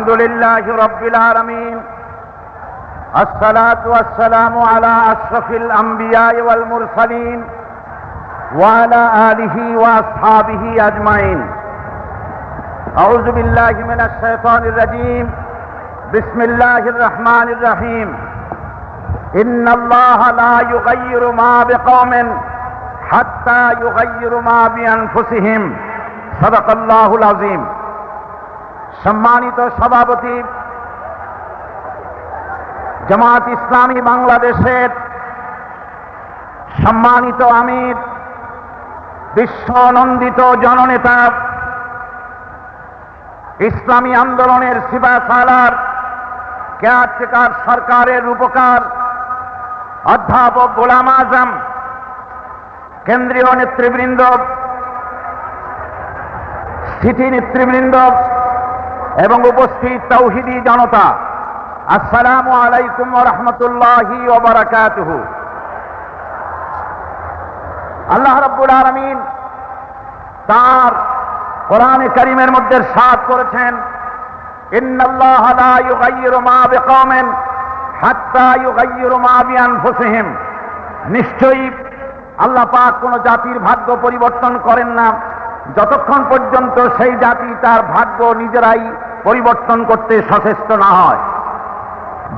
الحمد لله رب العالمين الصلاة والسلام على أشرف الأنبياء والمرسلين وعلى آله وأصحابه أجمعين. أعوذ بالله من الشيطان الرجيم. بسم الله الرحمن الرحيم. إن الله لا يغير ما بقوم حتى يغير ما بأنفسهم. صدق الله العظيم. সম্মানিত সভাপতি, জামাত ইসলামী বাংলাদেশের সম্মানিত আমির, বিশ্বনন্দিত জননেতা, ইসলামী আন্দোলনের সিপাহসালার কেয়ারটেকার সরকারের রূপকার অধ্যাপক গোলাম আজম, কেন্দ্রীয় নেতৃবৃন্দ, সিটি নেতৃবৃন্দ এবং উপস্থিত তাওহীদি জনতা, আসসালামু আলাইকুম ওয়া রাহমাতুল্লাহি ওয়া বারাকাতুহু। আল্লাহ রাব্বুল আলামিন তার কোরআনে কারীমের মধ্যে ইরশাদ করেছেন, ইন্নাল্লাহা লা ইউগাইয়িরু মা বিকওমিন হাত্তা ইউগাইয়িরু মা বিআনফুসিহিম। নিশ্চয়ই আল্লাহ পাক কোন জাতির ভাগ্য পরিবর্তন করেন না যতক্ষণ পর্যন্ত সেই জাতি তার ভাগ্য নিজেরাই পরিবর্তন করতে সচেষ্ট না হয়।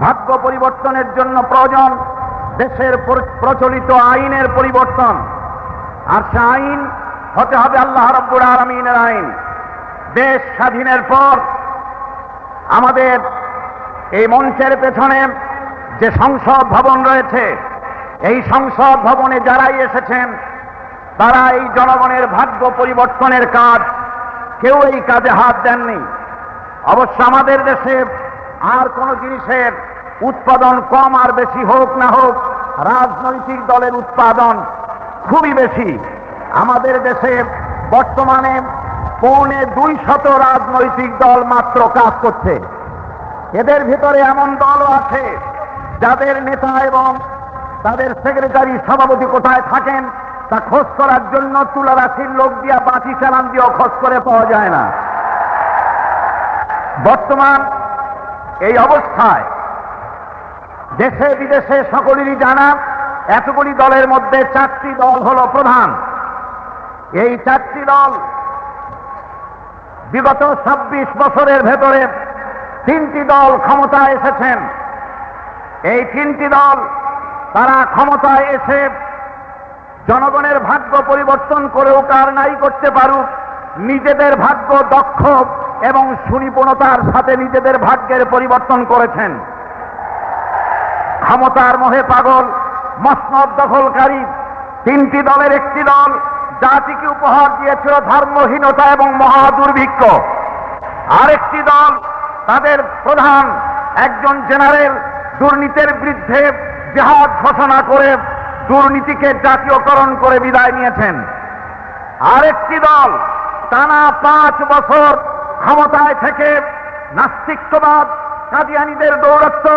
ভাগ্য পরিবর্তনের জন্য প্রয়োজন দেশের প্রচলিত আইনের পরিবর্তন, আর সে আইন হতে হবে আল্লাহ রাব্বুল আলামিনের আইন। দেশ স্বাধীনের পর আমাদের এই মঞ্চের পেছনে যে সংসদ ভবন রয়েছে, এই সংসদ ভবনে যারাই এসেছেন তারা এই জনগণের ভাগ্য পরিবর্তনের কাজ, কেউ এই কাজে হাত দেননি। অবশ্য আমাদের দেশে আর কোন জিনিসের উৎপাদন কম আর বেশি হোক না হোক, রাজনৈতিক দলের উৎপাদন খুবই বেশি। আমাদের দেশে বর্তমানে 250 রাজনৈতিক দল মাত্র কাজ করছে। এদের ভিতরে এমন দলও আছে যাদের নেতা এবং তাদের সেক্রেটারি, সভাপতি কোথায় থাকেন তা খোঁজ করার জন্য তুলারাশির লোক দিয়া, বাঁচি চালান দিয়েও খোঁজ করে পাওয়া যায় না। বর্তমান এই অবস্থায় দেশে বিদেশে সকলেরই জানা, এতগুলি দলের মধ্যে 4টি দল হল প্রধান। এই 4টি দল বিগত 26 বছরের ভেতরে 3টি দল ক্ষমতায় এসেছেন। এই 3টি দল তারা ক্ষমতায় এসে জনগণের ভাগ্য পরিবর্তন করেও কার নাই করতে পারুক, নিজেদের ভাগ্য দক্ষ এবং সুনিপুণতার সাথে নিজেদের ভাগ্যের পরিবর্তন করেছেন। ক্ষমতার মোহে পাগল, মসনদ দখলকারী 3টি দলের একটি দল জাতিকে উপহার দিয়েছিল ধর্মহীনতা এবং মহা দুর্ভিক্ষ। আরেকটি দল, তাদের প্রধান একজন জেনারেল, দুর্নীতির বিরুদ্ধে জিহাদ ঘোষণা করে দুর্নীতিকে জাতীয়করণ করে বিদায় নিয়েছেন। আরেকটি দল টানা 5 বছর ক্ষমতায় থেকে নাস্তিকবাদ, কাদিয়ানীদের দৌরাত্ম্য,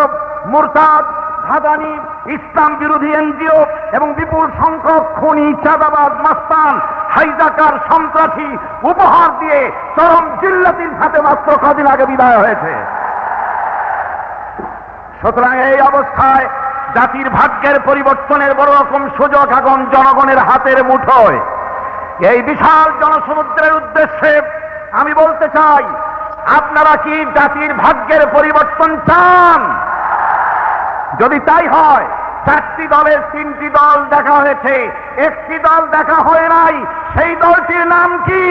মুরতাদ, ভাদানি, ইসলাম বিরোধী এনজিও এবং বিপুল সংখ্যক খুনি, চাঁদাবাজ, মাস্তান, হাইজাকার, সন্ত্রাসী উপহার দিয়ে চরম জিল্লাতির সাথে মাত্র কদিন আগে বিদায় হয়েছে। সুতরাং এই অবস্থায় জাতির ভাগ্যের পরিবর্তনের বড় রকম সুযোগ এখন জনগণের হাতের মুঠোয়। এই বিশাল জনসমুদ্রের উদ্দেশ্যে আমি বলতে চাই, আপনারা কি জাতির ভাগ্যের পরিবর্তন চান? যদি তাই হয়, 4টি দলের 3টি দল দেখা হয়েছে, একটি দল দেখা হয় নাই। সেই দলটির নাম কি?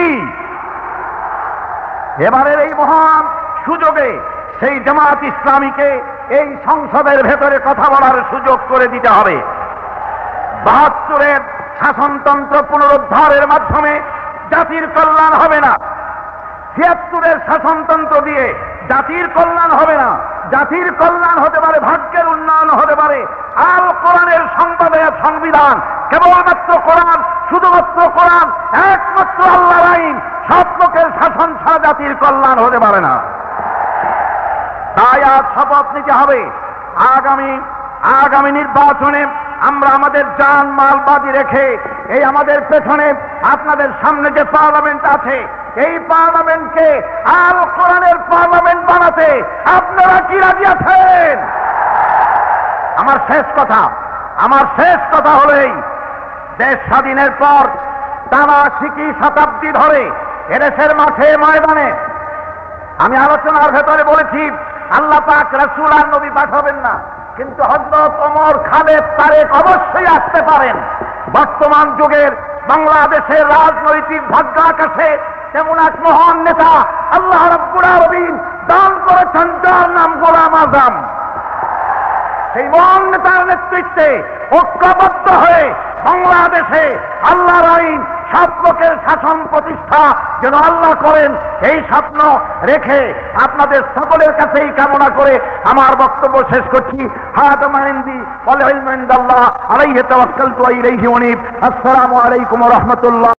এবারের এই মহান সুযোগে সেই জামাত ইসলামীকে এই সংসদের ভেতরে কথা বলার সুযোগ করে দিতে হবে। 72-এর শাসনতন্ত্র পুনরুদ্ধারের মাধ্যমে জাতির কল্যাণ হবে না। 76-এর শাসনতন্ত্র দিয়ে জাতির কল্যাণ হবে না। জাতির কল্যাণ হতে পারে, ভাগ্যের উন্নয়ন হতে পারে আল কোরআনের সংবিধান। কেবলমাত্র কোরআন, শুধুমাত্র কোরআন, একমাত্র আল্লাহর আইন, সব লোকের শাসন ছাড়া জাতির কল্যাণ হতে পারে না। তাই আজ শপথ নিতে হবে, আগামী নির্বাচনে আমরা আমাদের জান মাল বাজি রেখে এই আমাদের পেছনে আপনাদের সামনে যে পার্লামেন্ট আছে এই পার্লামেন্টকে আল কোরআনের পার্লামেন্ট বানাতে আপনারা কি রাজি আছেন? আমার শেষ কথা হলো এই, দেশ স্বাধীনের পর টানা 60 শতাব্দী ধরে এদেশের মাঠে ময়দানে আমি আলোচনার ভেতরে বলেছি আল্লাহ পাক রাসূল আর নবী পাঠাবেন না, কিন্তু হযরত ওমর, খালেদ, তারেক অবশ্যই আসতে পারেন। বর্তমান যুগের বাংলাদেশের রাজনৈতিক ভাগ্যাকাশে তেমন এক মহান নেতা আল্লাহ রাব্বুল আলামিন দান করেছেন, যার নাম গোলাম আযম। সেই মহান নেতার নেতৃত্বে ঐক্যবদ্ধ হয়ে বাংলাদেশে আল্লাহর আইন, সব লোকের শাসন প্রতিষ্ঠা যেন আল্লাহ করেন, এই স্বপ্ন রেখে আপনাদের সকলের কাছেই কামনা করে আমার বক্তব্য শেষ করছি। হাদা মা ইনদি ওয়াল ইলমু ইনদাল্লাহ আলাইহি তাওয়াক্কালতু ওয়া ইলাইহি উনীব। আসসালামু আলাইকুম ওয়া রাহমাতুল্লাহ।